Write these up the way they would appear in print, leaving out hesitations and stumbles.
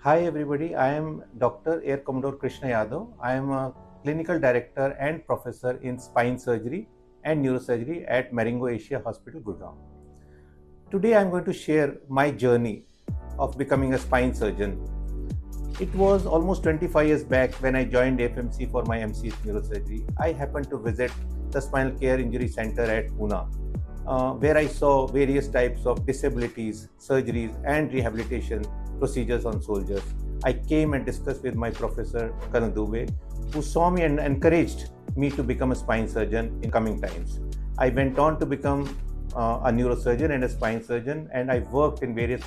Hi everybody, I am Dr. Air Commodore Krishna Yadav. I am a clinical director and professor in spine surgery and neurosurgery at Maringo Asia Hospital, Gurgaon. Today I am going to share my journey of becoming a spine surgeon. It was almost 25 years back when I joined FMC for my MCS neurosurgery. I happened to visit the Spinal Care Injury Center at Pune, where I saw various types of disabilities, surgeries and rehabilitation procedures on soldiers. I came and discussed with my professor, Colonel Dubey, who saw me and encouraged me to become a spine surgeon in coming times. I went on to become a neurosurgeon and a spine surgeon, and I worked in various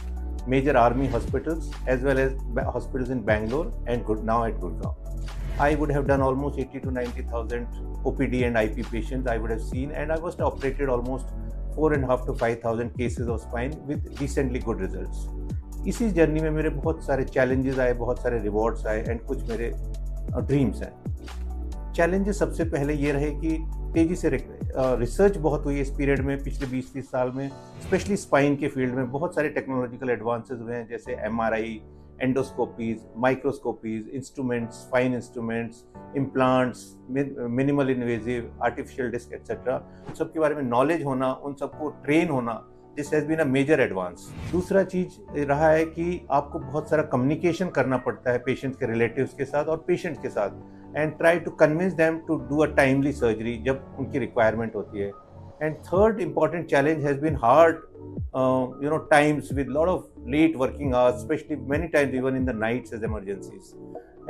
major army hospitals as well as hospitals in Bangalore and now at Gurgaon. I would have done almost 80 to 90,000 OPD and IP patients I would have seen, and I was operated almost 4,500 to 5,000 cases of spine with decently good results. इसी journey में मेरे बहुत सारे challenges आए, बहुत सारे rewards आए and कुछ मेरे ड्रीम्स हैं। चैलेंजेस सबसे पहले ये रहे कि तेज़ी से रिसर्च बहुत हुई इस पीरियड में, पिछले 20-30 साल में, स्पेशली स्पाइन के फील्ड में बहुत सारे टेक्नोलॉजिकल एडवांसेस हुए हैं, जैसे MRI, endoscopies, microscopies, instruments, fine instruments, implants, minimal invasive, artificial disc etcetera. उन सब के बारे में नॉलेज होना, उन सबको ट्रेन होना, this has been a major advance. दूसरा चीज़ रहा है कि आपको बहुत सारा कम्युनिकेशन करना पड़ता है पेशेंट्स के रिलेटिव्स के साथ और पेशेंट्स के साथ, and try to convince them to do a timely surgery जब उनकी रिक्वायरमेंट होती है। And third important challenge has been hard times with a lot of late working hours, especially many times even in the nights as emergencies.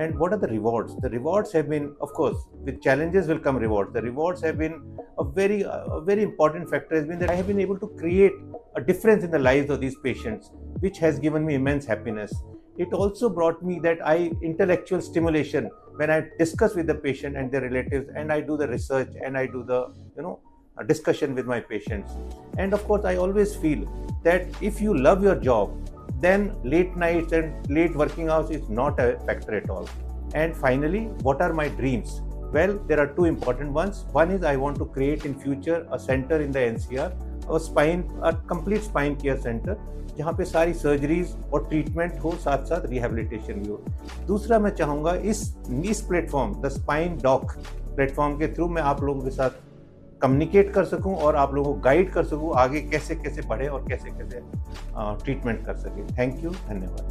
And what are the rewards? The rewards have been, of course, with challenges will come rewards. The rewards have been a very important factor has been that I have been able to create a difference in the lives of these patients, which has given me immense happiness. It also brought me that intellectual stimulation when I discuss with the patient and their relatives, and I do the research and I do the a discussion with my patients. And of course, I always feel that if you love your job, then late nights and late working hours is not a factor at all. And finally, what are my dreams? Well, there are two important ones. One is I want to create in future a center in the NCR, a complete spine care center, जहाँ पे सारी surgeries और treatment हो, साथ साथ rehabilitation भी हो। दूसरा मैं चाहूँगा इस platform, the spine doc platform के थ्रू मैं आप लोगों के साथ कम्युनिकेट कर सकूं और आप लोगों को गाइड कर सकूं आगे कैसे कैसे बढ़े और कैसे कैसे ट्रीटमेंट कर सके। थैंक यू, धन्यवाद।